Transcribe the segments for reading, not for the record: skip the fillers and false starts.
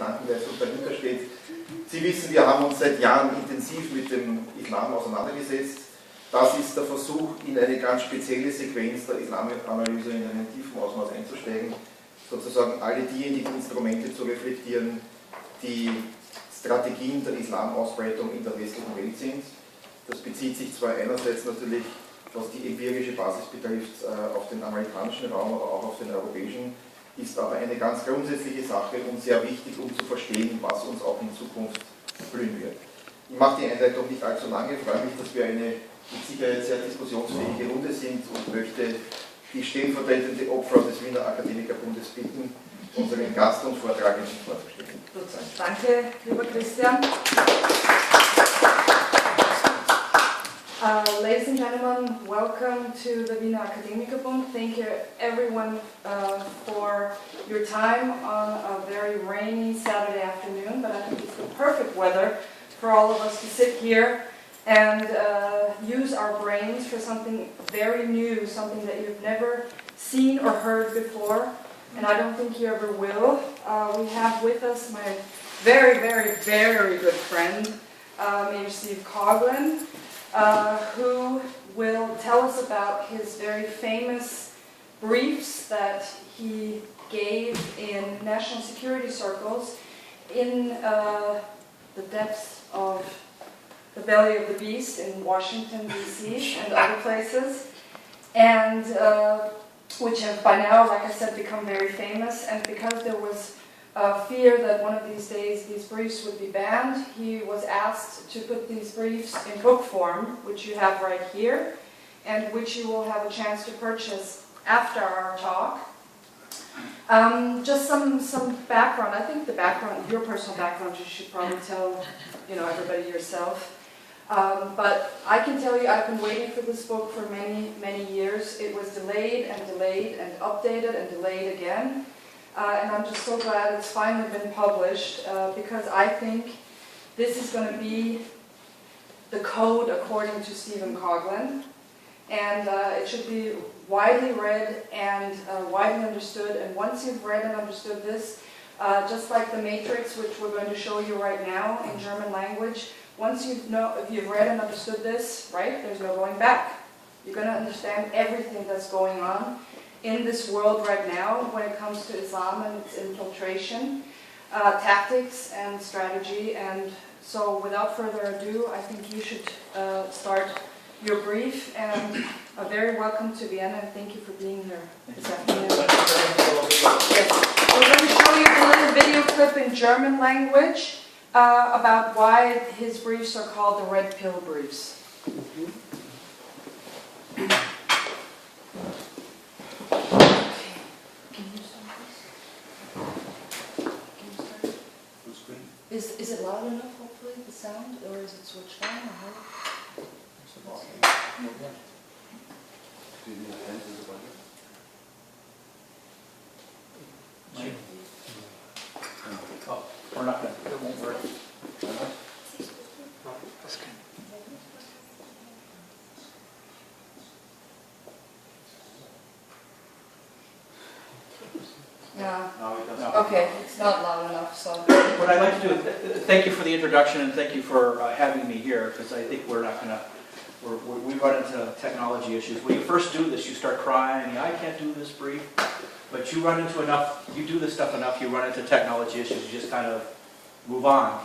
Gedankenleistung dahinter steht. Sie wissen, wir haben uns seit Jahren intensiv mit dem Islam auseinandergesetzt. Das ist der Versuch, in eine ganz spezielle Sequenz der Islamanalyse in einem tiefen Ausmaß einzusteigen, sozusagen alle diejenigen Instrumente zu reflektieren, die Strategien der Islamausbreitung in der westlichen Welt sind. Das bezieht sich zwar einerseits natürlich, was die empirische Basis betrifft, auf den amerikanischen Raum, aber auch auf den europäischen, ist aber eine ganz grundsätzliche Sache und sehr wichtig, um zu verstehen, was uns auch in Zukunft blühen wird. Ich mache die Einleitung nicht allzu lange, freue mich, dass wir eine mit Sicherheit sehr diskussionsfähige Runde sind und möchte die stellvertretende Obfrau des Wiener Akademikerbundes bitten, unseren Gast und Vortragenden vorzustellen. Danke, lieber Christian. Ladies and gentlemen, welcome to the Wiener Akademikerbund. Thank you everyone for your time on a very rainy Saturday afternoon, but I think it's the perfect weather for all of us to sit here and use our brains for something very new, something that you've never seen or heard before, and I don't think you ever will. We have with us my very, very, very good friend, Major Stephen Coughlin, who will tell us about his very famous briefs that he gave in national security circles in the depths of the belly of the beast in Washington, D.C. and other places, and which have by now, like I said, become very famous. And because there was fear that one of these days these briefs would be banned, he was asked to put these briefs in book form, which you have right here, and which you will have a chance to purchase after our talk. Just some background. I think the background, your personal background, you should probably tell, everybody yourself. But I can tell you, I've been waiting for this book for many, many years. It was delayed and updated and delayed again. And I'm just so glad it's finally been published because I think this is going to be the code according to Stephen Coughlin. And it should be widely read and widely understood. And once you've read and understood this, just like the Matrix, which we're going to show you right now in German language, once if you've read and understood this, right, there's no going back. You're going to understand everything that's going on in this world right now when it comes to Islam and its infiltration, tactics and strategy. And so without further ado, I think you should start your brief. And very welcome to Vienna, and thank you for being here this afternoon. Yes. We're going to show you a little video clip in German language about why his briefs are called the Red Pill briefs. Is it loud enough, hopefully, the sound, or is it switched on, or how? Do you need a hand in the bucket? Oh, we're not going to, it won't work. No. No. Okay, it's not loud enough, so. What I'd like to do, thank you for the introduction and thank you for having me here, because I think we're not going to, we run into technology issues. When you first do this, you start crying, I can't do this brief, but you run into enough, you do this stuff enough, you run into technology issues, you just kind of move on.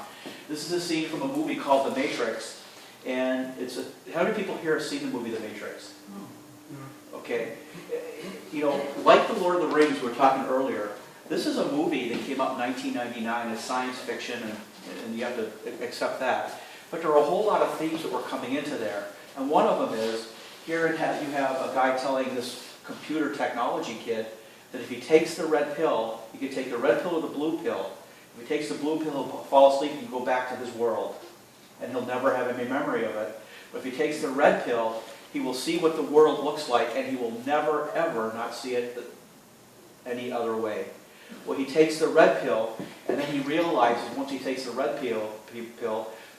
This is a scene from a movie called The Matrix, and it's how many people here have seen the movie The Matrix? Okay, like The Lord of the Rings we were talking earlier, this is a movie that came out in 1999 as science fiction, and you have to accept that. But there are a whole lot of themes that were coming into there. And one of them is, here you have a guy telling this computer technology kid that if he takes the red pill, he can take the red pill or the blue pill. If he takes the blue pill, he'll fall asleep and go back to his world. And he'll never have any memory of it. But if he takes the red pill, he will see what the world looks like, and he will never, ever not see it any other way. Well, he takes the red pill, and then he realizes once he takes the red pill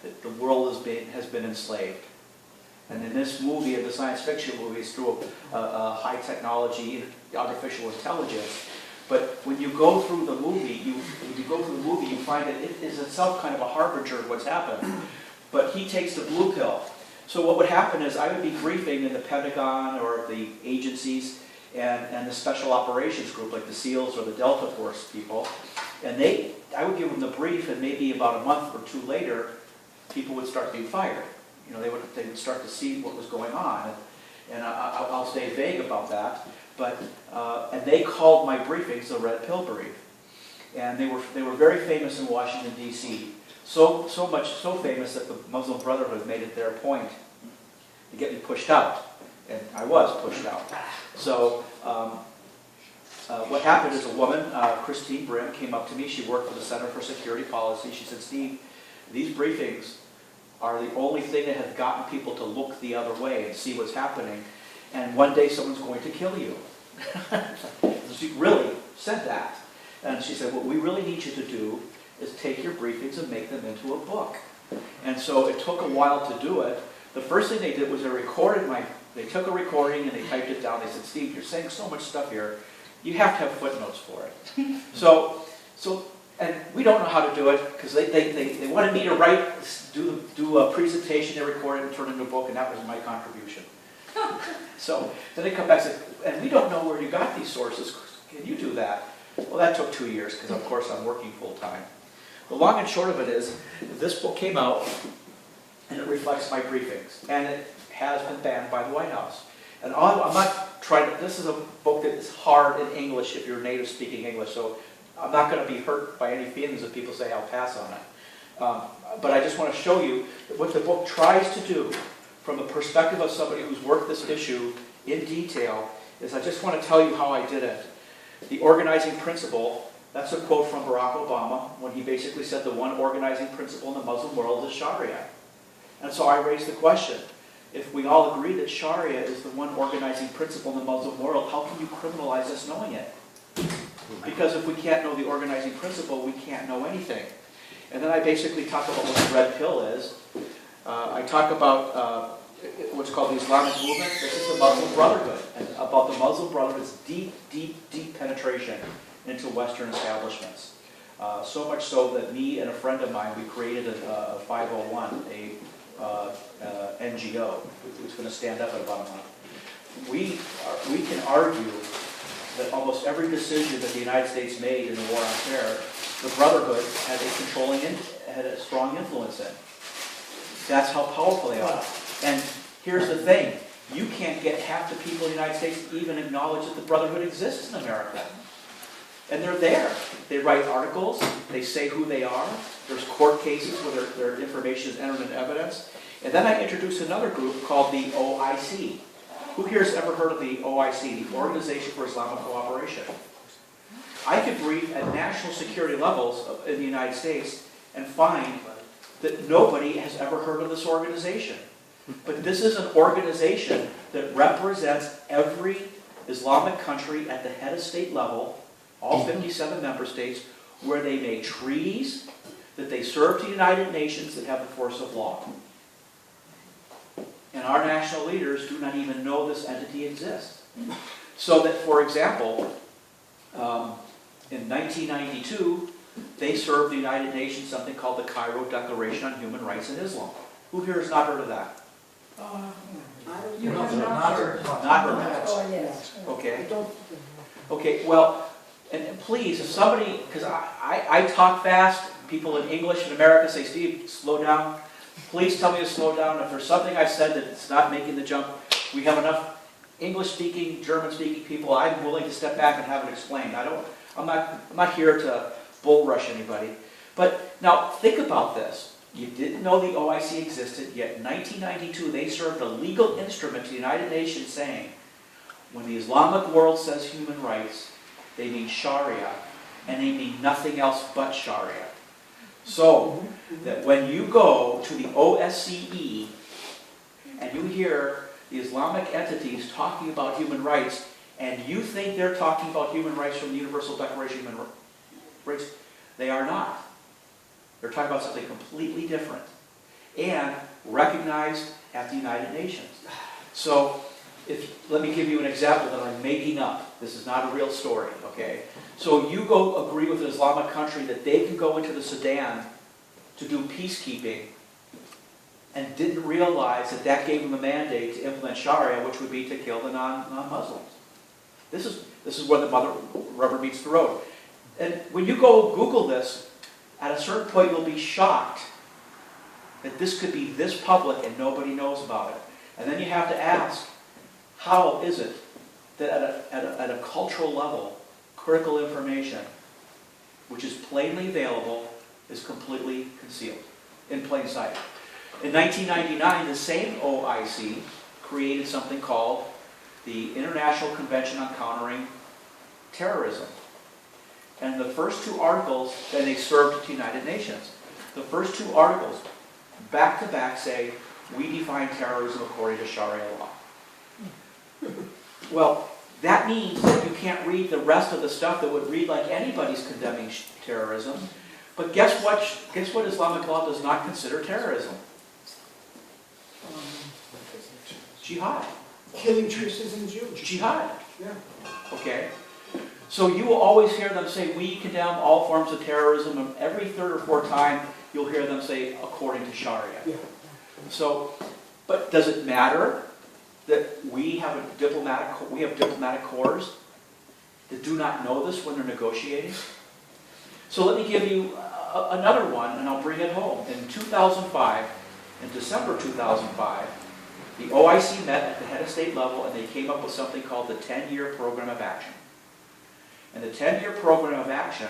that the world has been enslaved. And in this movie, the science fiction movie, is through a high technology, artificial intelligence. But when you go through the movie, you find that it is itself kind of a harbinger of what's happened. But he takes the blue pill. So what would happen is I would be briefing in the Pentagon or the agencies and the special operations group, like the SEALs or the Delta Force people, and I would give them the brief, and maybe about a month or two later, people would start being fired. You know, they would start to see what was going on, and I'll stay vague about that. But and they called my briefings the Red Pill brief, and they were very famous in Washington D.C. So famous that the Muslim Brotherhood made it their point to get me pushed out, and I was pushed out. So what happened is a woman, Christine Brim, came up to me. She worked for the Center for Security Policy. She said, "Steve, these briefings are the only thing that has gotten people to look the other way and see what's happening, and one day someone's going to kill you." She really said that. And she said, "What we really need you to do is take your briefings and make them into a book." And so it took a while to do it. The first thing they did was they took a recording and they typed it down. They said, "Steve, you're saying so much stuff here. You have to have footnotes for it." And we don't know how to do it because they wanted me to do a presentation, they recorded and turn it into a book, and that was my contribution. So then they come back and say, "And we don't know where you got these sources. Can you do that?" Well, that took 2 years because, of course, I'm working full time. The long and short of it is, this book came out, and it reflects my briefings, and it has been banned by the White House. And I'm not trying to, this is a book that is hard in English if you're native speaking English, so I'm not going to be hurt by any feelings if people say I'll pass on it. But I just want to show you that what the book tries to do from the perspective of somebody who's worked this issue in detail is, I just want to tell you how I did it. The organizing principle, that's a quote from Barack Obama when he basically said the one organizing principle in the Muslim world is Sharia. And so I raised the question, if we all agree that Sharia is the one organizing principle in the Muslim world, how can you criminalize us knowing it? Because if we can't know the organizing principle, we can't know anything. And then I basically talk about what the red pill is. I talk about what's called the Islamic movement. This is the Muslim Brotherhood, and about the Muslim Brotherhood's deep, deep, deep penetration into Western establishments. So much so that me and a friend of mine, we created a 501, a NGO, which is going to stand up in about a month. We can argue that almost every decision that the United States made in the war on terror, the Brotherhood had a strong influence in. That's how powerful they are. And here's the thing, you can't get half the people in the United States to even acknowledge that the Brotherhood exists in America. And they're there. They write articles, they say who they are, there's court cases where their information is entered into evidence. And then I introduce another group called the OIC. Who here has ever heard of the OIC, the Organization for Islamic Cooperation? I could brief at national security levels in the United States and find that nobody has ever heard of this organization. But this is an organization that represents every Islamic country at the head of state level, all 57 member states, where they make treaties, that they serve to the United Nations, that have the force of law. And our national leaders do not even know this entity exists. So that, for example, in 1992, they served the United Nations something called the Cairo Declaration on Human Rights in Islam. Who here has not heard of that? You have not heard. Not heard of that? Oh, yes. Okay. Okay, well, and please, if somebody, because I talk fast, people in English in America say, "Steve, slow down." Please tell me to slow down. If there's something I said that it's not making the jump, we have enough English-speaking, German-speaking people. I'm willing to step back and have it explained. I'm not here to bull rush anybody. But now think about this. You didn't know the OIC existed, yet in 1992 they served a legal instrument to the United Nations saying, when the Islamic world says human rights, they mean Sharia, and they mean nothing else but Sharia. So that when you go to the OSCE and you hear the Islamic entities talking about human rights, and you think they're talking about human rights from the Universal Declaration of Human Rights, they are not. They're talking about something completely different and recognized at the United Nations. So let me give you an example that I'm making up. This is not a real story, okay? So you go agree with an Islamic country that they can go into the Sudan to do peacekeeping and didn't realize that that gave them a mandate to implement Sharia, which would be to kill the non-Muslims. This is where the rubber meets the road. And when you go Google this, at a certain point you'll be shocked that this could be this public and nobody knows about it. And then you have to ask, how is it that at a cultural level, critical information, which is plainly available, is completely concealed, in plain sight? In 1999, the same OIC created something called the International Convention on Countering Terrorism. And the first two articles, then they served to the United Nations. The first two articles, back to back, say, we define terrorism according to Sharia law. Well, that means that you can't read the rest of the stuff that would read like anybody's condemning terrorism. But guess what? Guess what Islamic law does not consider terrorism? Jihad. Killing churches and Jews. Jihad. Yeah. Okay? So you will always hear them say, we condemn all forms of terrorism, and every third or fourth time you'll hear them say, according to Sharia. Yeah. So, but does it matter that we have diplomatic corps that do not know this when they're negotiating? So let me give you another one, and I'll bring it home. In 2005, in December 2005, the OIC met at the head of state level, and they came up with something called the 10-year program of action. And the 10-year program of action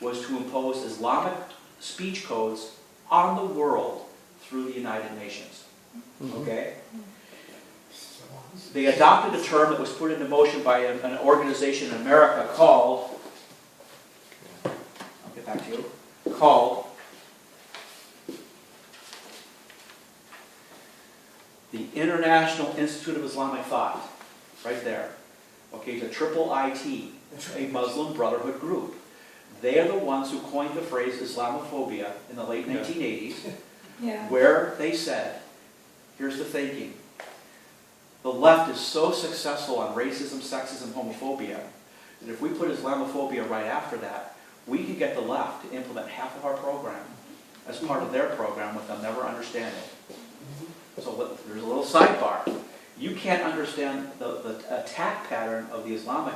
was to impose Islamic speech codes on the world through the United Nations. Okay? They adopted a term that was put into motion by an organization in America called, I'll get back to you, called the International Institute of Islamic Thought, right there. Okay, the IIIT, a Muslim Brotherhood group. They are the ones who coined the phrase Islamophobia in the late 1980s, where they said, here's the thinking, the left is so successful on racism, sexism, homophobia, that if we put Islamophobia right after that, we could get the left to implement half of our program as part of their program with them never understanding. So there's a little sidebar. You can't understand the attack pattern of the Islamic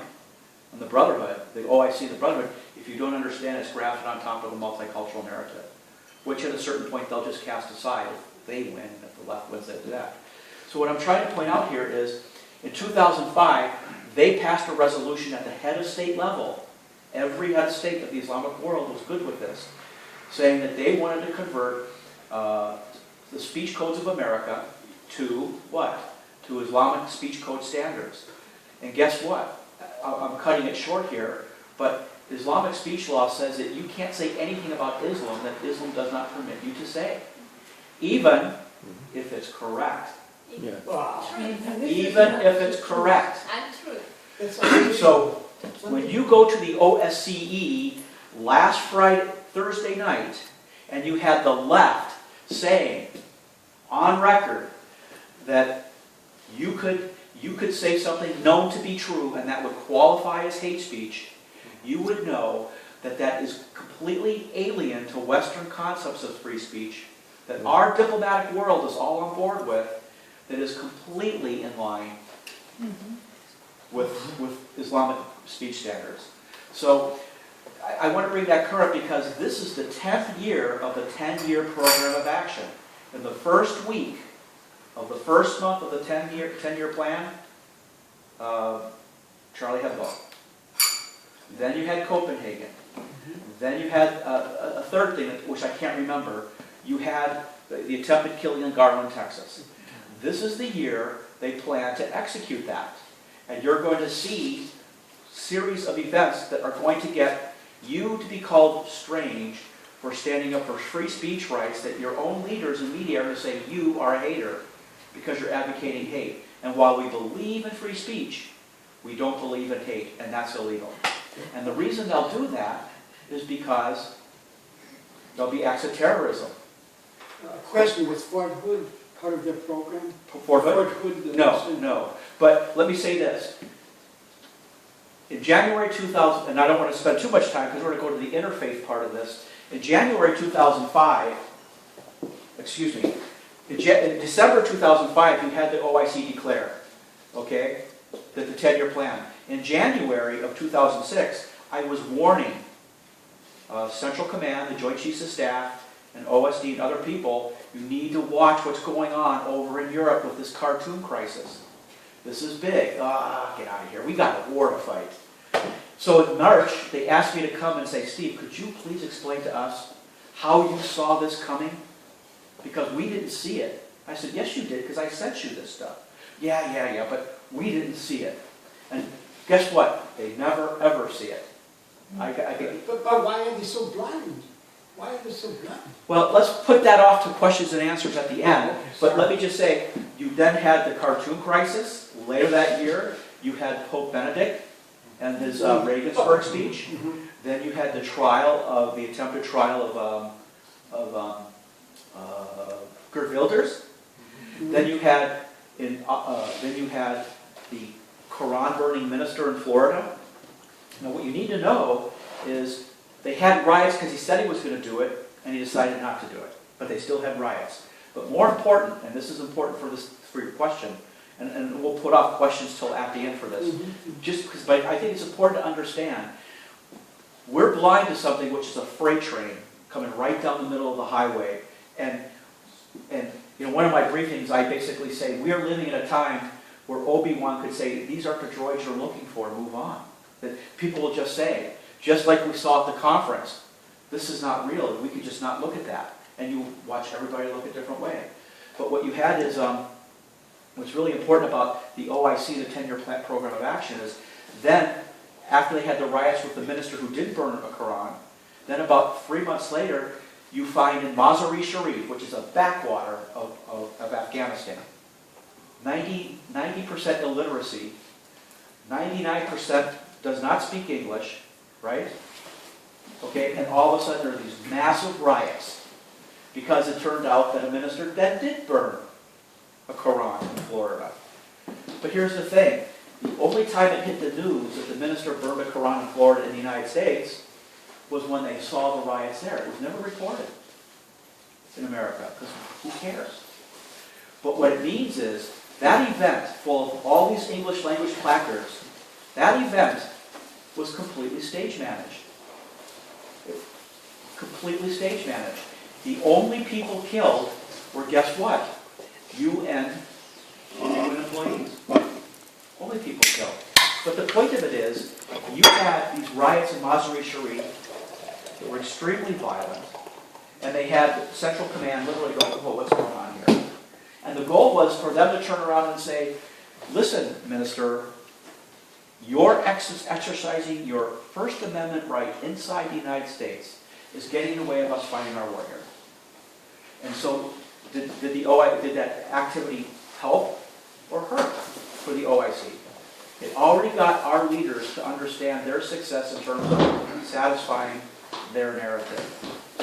and the Brotherhood, the OIC and the Brotherhood, if you don't understand it's grafted on top of a multicultural narrative, which at a certain point they'll just cast aside if they win, if the left wins, they do that. So what I'm trying to point out here is, in 2005, they passed a resolution at the head of state level. Every head of state of the Islamic world was good with this, saying that they wanted to convert the speech codes of America to what? To Islamic speech code standards. And guess what? I'm cutting it short here, but Islamic speech law says that you can't say anything about Islam that Islam does not permit you to say, even if it's correct. Yeah. Wow. Even if it's correct. It's So when you go to the OSCE last Thursday night, and you had the left saying on record that you could say something known to be true and that would qualify as hate speech, you would know that that is completely alien to Western concepts of free speech, that our diplomatic world is all on board with, that is completely in line with Islamic speech standards. So I want to bring that current because this is the 10th year of the 10-year program of action. In the first week of the first month of the 10-year plan, Charlie Hebdo. Then you had Copenhagen. Then you had a third thing, which I can't remember. You had the attempted killing in Garland, Texas. This is the year they plan to execute that. And you're going to see series of events that are going to get you to be called strange for standing up for free speech rights, that your own leaders and media are going to say you are a hater because you're advocating hate. And while we believe in free speech, we don't believe in hate, and that's illegal. And the reason they'll do that is because there'll be acts of terrorism. a question, was Fort Hood part of their program? Forfeit? Forfeit the No, Muslim- no. But let me say this. In January 2000, and I don't want to spend too much time because we're going to go to the interfaith part of this. In January 2005, excuse me, in December 2005, you had the OIC declare, okay, the 10-year plan. In January of 2006, I was warning Central Command, the Joint Chiefs of Staff, and OSD and other people, you need to watch what's going on over in Europe with this cartoon crisis. This is big. Get out of here. We got a war to fight. So in March, they asked me to come and say, Steve, could you please explain to us how you saw this coming? Because we didn't see it. I said, yes, you did, because I sent you this stuff. Yeah, but we didn't see it. And guess what? They never, ever see it. But why are they so blind? Why are they so blind? Well, let's put that off to questions and answers at the end. Okay, But sorry. let me just say, you then had the cartoon crisis. Later that year, you had Pope Benedict and his Regensburg speech. Then you had the trial of, the attempted trial of Geert Wilders. Then you had the Quran burning minister in Florida. Now what you need to know is they had riots because he said he was going to do it, and he decided not to do it. But they still had riots. But more important, and this is important for your question, and we'll put off questions till at the end for this, just because, but I think it's important to understand, we're blind to something which is a freight train coming right down the middle of the highway, and you know, one of my briefings, I basically say, we are living in a time where Obi-Wan could say, these aren't the droids you're looking for, move on. That people will just say, just like we saw at the conference, this is not real, we could just not look at that. And you watch everybody look a different way. But what you had is, what's really important about the OIC, the 10-year program of action, is then, after they had the riots with the minister who did burn a Quran, then about 3 months later, you find in Mazar-e-Sharif, which is a backwater of Afghanistan, 90% illiteracy, 99% does not speak English, right? Okay, and all of a sudden there are these massive riots because it turned out that a minister then did burn a Quran in Florida. But here's the thing, the only time it hit the news that the minister burned a Quran in Florida in the United States was when they saw the riots there. It was never reported in America, because who cares? But what it means is, that event, full of all these English language placards, that event was completely stage managed. Completely stage managed. The only people killed were, guess what? UN employees. Only people killed. But the point of it is, you had these riots in Mazar-e-Sharif that were extremely violent, and they had Central Command literally go, oh, what's going on here? And the goal was for them to turn around and say, listen, Minister, you're exercising your First Amendment right inside the United States is getting in the way of us fighting our war here. And so, did that activity help or hurt for the OIC? It already got our leaders to understand their success in terms of satisfying their narrative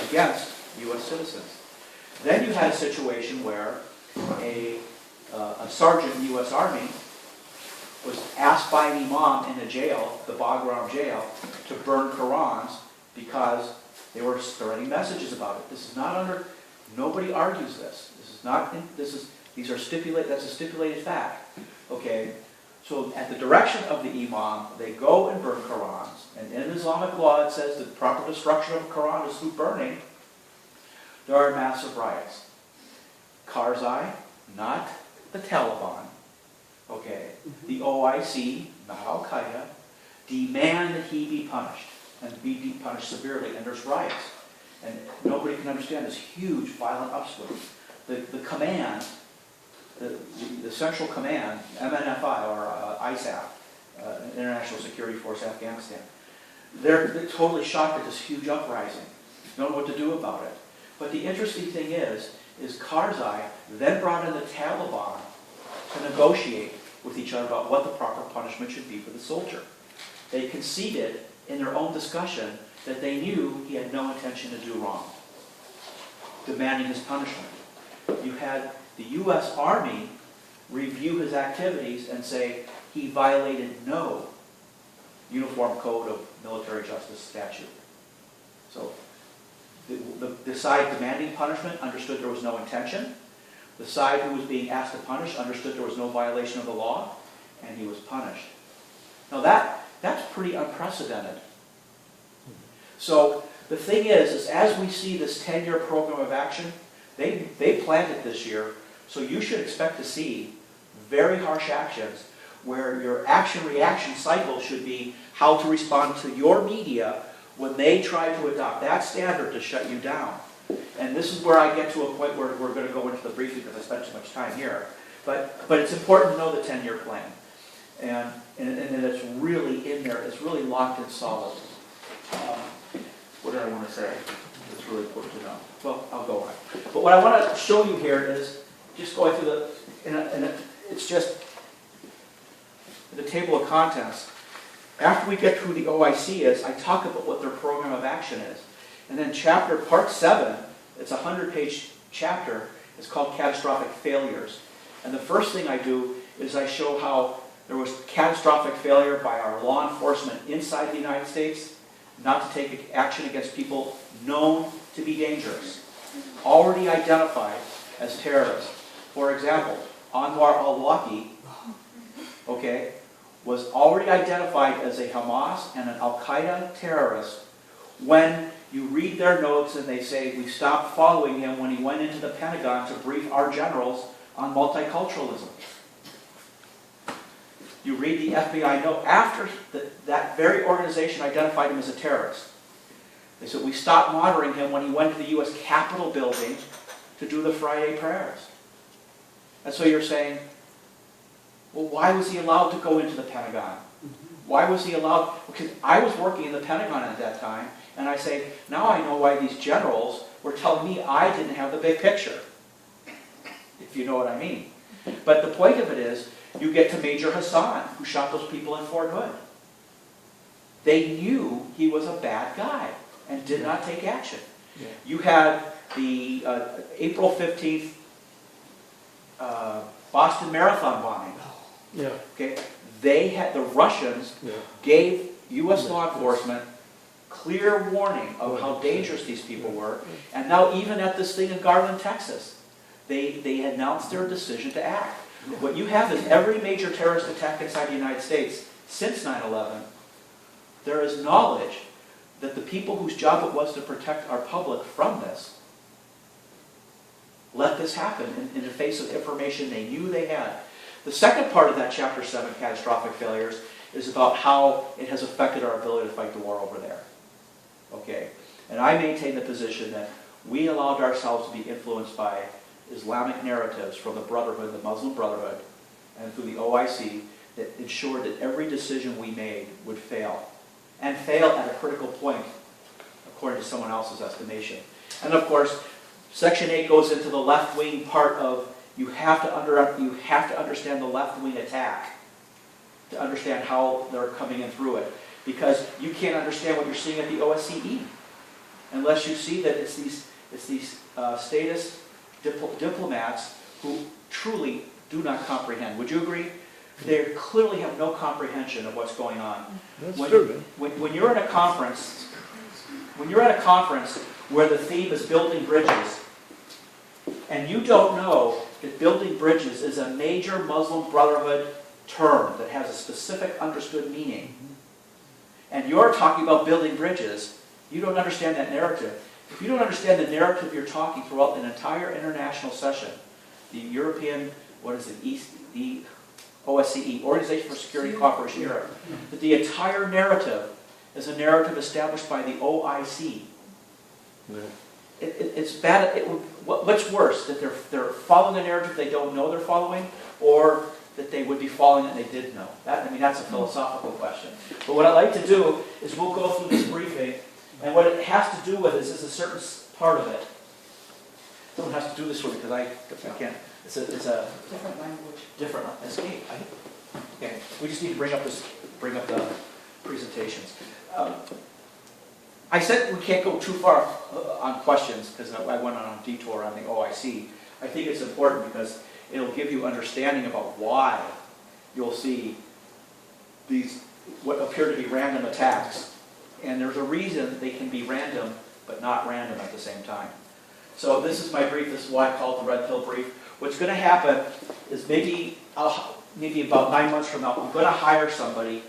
against U.S. citizens. Then you had a situation where a sergeant in the U.S. Army was asked by an imam in a jail, the Bagram jail, to burn Qurans because they were spreading messages about it. This is not under, nobody argues this. This is not, these are stipulated, that's a stipulated fact. Okay, so at the direction of the imam, they go and burn Qurans. And in Islamic law it says that proper destruction of a Quran is through burning. There are massive riots. Karzai, not the Taliban, okay, the OIC, not Al-Qaeda, demand that he be punished, and be punished severely, and there's riots. And nobody can understand this huge violent upswing. The command, the Central Command, MNFI, or ISAF, International Security Force Afghanistan, they're totally shocked at this huge uprising. Don't know what to do about it. But the interesting thing is Karzai then brought in the Taliban to negotiate with each other about what the proper punishment should be for the soldier. They conceded in their own discussion that they knew he had no intention to do wrong, demanding his punishment. You had the U.S. Army review his activities and say he violated no Uniform Code of Military Justice statute. So the side demanding punishment understood there was no intention. The side who was being asked to punish understood there was no violation of the law, and he was punished. Now that's pretty unprecedented. So the thing is as we see this 10-year program of action, they planned it this year, so you should expect to see very harsh actions where your action-reaction cycle should be how to respond to your media when they try to adopt that standard to shut you down. And this is where I get to a point where we're going to go into the briefing because I spent too much time here. But it's important to know the 10-year plan. And it's really in there. It's really locked in solid. What did I want to say? It's really important to know. Well, I'll go on. But what I want to show you here is just going through it's just the table of contents. After we get through the OIC I talk about what their program of action is. And then part 7, it's a 100-page chapter. It's called Catastrophic Failures. And the first thing I do is I show how there was catastrophic failure by our law enforcement inside the United States not to take action against people known to be dangerous, already identified as terrorists. For example, Anwar al-Awlaki, okay, was already identified as a Hamas and an Al-Qaeda terrorist when you read their notes and they say we stopped following him when he went into the Pentagon to brief our generals on multiculturalism. You read the FBI note after that very organization identified him as a terrorist. They said we stopped monitoring him when he went to the U.S. Capitol building to do the Friday prayers. And so you're saying, well, why was he allowed to go into the Pentagon? Why was he allowed? Because I was working in the Pentagon at that time, and I say, now I know why these generals were telling me I didn't have the big picture, if you know what I mean. But the point of it is, you get to Major Hasan, who shot those people in Fort Hood. They knew he was a bad guy and did not take action. Yeah. You had the April 15th Boston Marathon bombing. Yeah. Okay, the Russians gave U.S. law enforcement clear warning of how dangerous these people were, and now even at this thing in Garland, Texas, they announced their decision to act. What you have is every major terrorist attack inside the United States since 9/11, there is knowledge that the people whose job it was to protect our public from this let this happen in the face of information they knew they had. The second part of that Chapter 7, Catastrophic Failures, is about how it has affected our ability to fight the war over there. Okay? And I maintain the position that we allowed ourselves to be influenced by Islamic narratives from the Brotherhood, the Muslim Brotherhood, and through the OIC that ensured that every decision we made would fail. And fail at a critical point, according to someone else's estimation. And of course, Section 8 goes into the left-wing part of you have to understand the left-wing attack to understand how they're coming in through it. Because you can't understand what you're seeing at the OSCE unless you see that it's these statist diplomats who truly do not comprehend. Would you agree? They clearly have no comprehension of what's going on. That's true. When you're at a conference, where the theme is building bridges, and you don't know that building bridges is a major Muslim Brotherhood term that has a specific understood meaning, and you're talking about building bridges, you don't understand that narrative. If you don't understand the narrative you're talking throughout an entire international session, the European, the OSCE, Organization for Security and Cooperation in Europe, that the entire narrative is a narrative established by the OIC. Yeah. It's bad. What's worse, that they're following a narrative they don't know they're following, or that they would be following it and they did know? That's a philosophical question. But what I'd like to do is we'll go through this briefing, and what it has to do with is a certain part of it. Someone has to do this with me because I can't. It's a Different language. different escape. Okay, we just need to bring up the presentations. I said we can't go too far on questions because I went on a detour on the OIC. I think it's important because it'll give you understanding about why you'll see these, what appear to be random attacks. And there's a reason they can be random, but not random at the same time. So this is my brief. This is why I call it the Red Pill Brief. What's going to happen is maybe about 9 months from now, I'm going to hire somebody,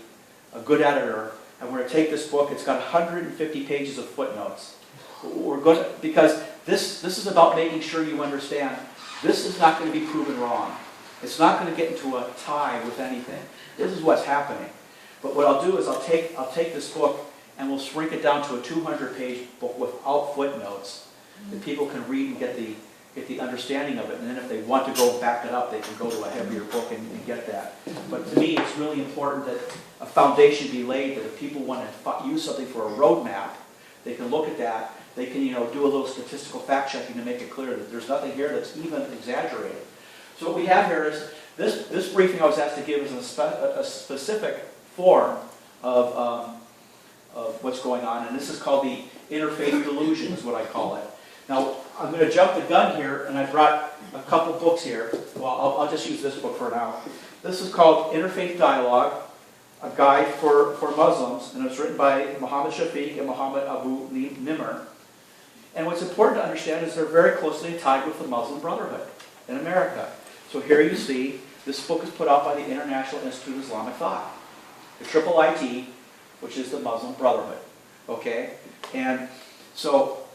a good editor, and we're going to take this book. It's got 150 pages of footnotes. We're going to, because this is about making sure you understand this is not going to be proven wrong. It's not going to get into a tie with anything. This is what's happening. But what I'll do is I'll take this book and we'll shrink it down to a 200-page book without footnotes that people can read and get the understanding of it. And then if they want to go back it up, they can go to a heavier book and get that. But to me, it's really important that a foundation be laid, that if people want to use something for a roadmap, they can look at that. They can, do a little statistical fact checking to make it clear that there's nothing here that's even exaggerated. So what we have here is this briefing I was asked to give is a specific form of what's going on, and this is called the interfaith delusion, is what I call it. Now, I'm going to jump the gun here, and I brought a couple books here. Well, I'll just use this book for now. This is called Interfaith Dialogue, a guide for Muslims, and it's written by Muhammad Shafiq and Muhammad Abu Nimr. And what's important to understand is they're very closely tied with the Muslim Brotherhood in America. So here you see, this book is put out by the International Institute of Islamic Thought, the IIIT, which is the Muslim Brotherhood. Okay? And so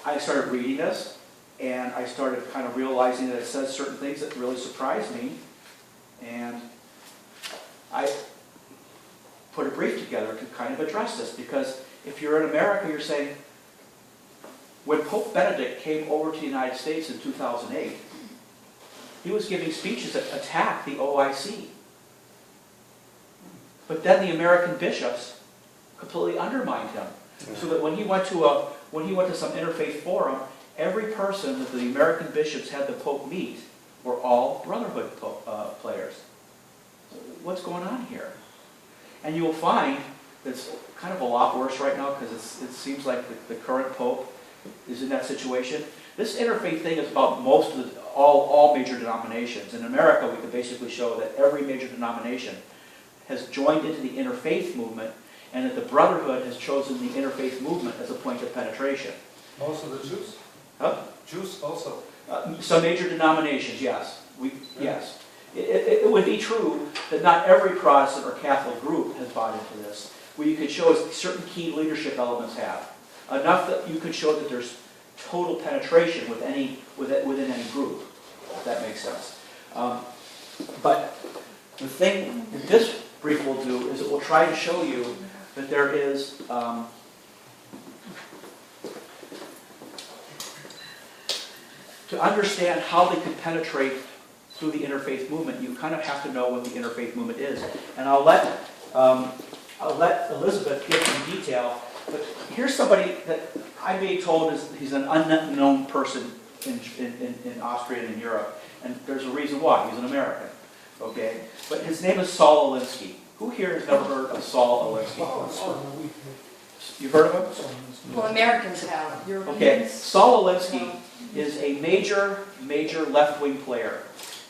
I started reading this, and I started kind of realizing that it says certain things that really surprised me. And I put a brief together to kind of address this, because if you're in America, you're saying, when Pope Benedict came over to the United States in 2008, he was giving speeches that attacked the OIC. But then the American bishops completely undermined him. So that when he went to some interfaith forum, every person that the American bishops had the Pope meet were all Brotherhood players. What's going on here? And you will find that it's kind of a lot worse right now, because it seems like the current Pope is in that situation. This interfaith thing is about all major denominations. In America, we can basically show that every major denomination has joined into the interfaith movement, and that the Brotherhood has chosen the interfaith movement as a point of penetration. Also the Jews? Huh? Jews also? Some major denominations, yes. Yes. It would be true that not every Protestant or Catholic group has bought into this. What you could show is certain key leadership elements have. Enough that you could show that there's total penetration within any group, if that makes sense. But the thing that this brief will do is it will try to show you that there is to understand how they could penetrate through the interfaith movement, you kind of have to know what the interfaith movement is. And I'll let Elizabeth give some detail, but here's somebody that I'm being told he's an unknown person in Austria and in Europe, and there's a reason why. He's an American, okay? But his name is Saul Alinsky. Who here has never heard of Saul Alinsky? You've heard of him? Well, Americans have. Europeans. Okay, Saul Alinsky is a major left-wing player.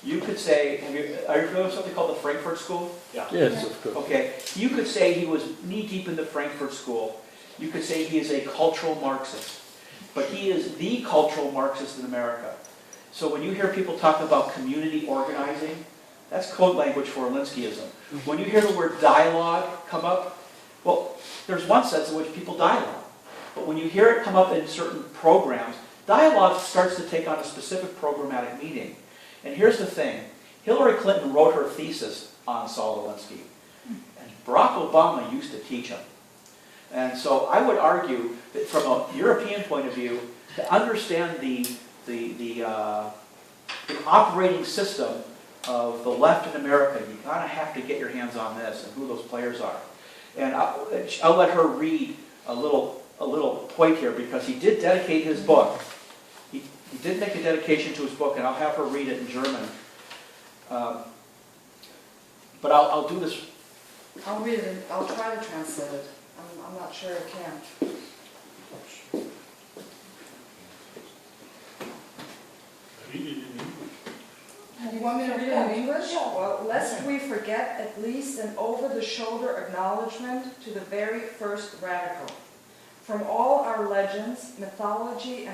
You could say, are you familiar with something called the Frankfurt School? Yeah. Yes, of course. Okay, you could say he was knee-deep in the Frankfurt School. You could say he is a cultural Marxist. But he is the cultural Marxist in America. So when you hear people talk about community organizing, that's code language for Alinskyism. When you hear the word dialogue come up, well, there's one sense in which people dialogue. But when you hear it come up in certain programs, dialogue starts to take on a specific programmatic meaning. And here's the thing. Hillary Clinton wrote her thesis on Saul Alinsky. And Barack Obama used to teach him. And so I would argue that from a European point of view, to understand the operating system of the left in America, you kind of have to get your hands on this and who those players are. And I'll let her read a little point here, because he did dedicate his book. He did make a dedication to his book, and I'll have her read it in German. But I'll do this. I'll read it. I'll try to translate it. I'm not sure I can. Read it in English. You want me to read it in English? Yeah. Well, lest we forget at least an over-the-shoulder acknowledgement to the very first radical. From all our legends, mythology, and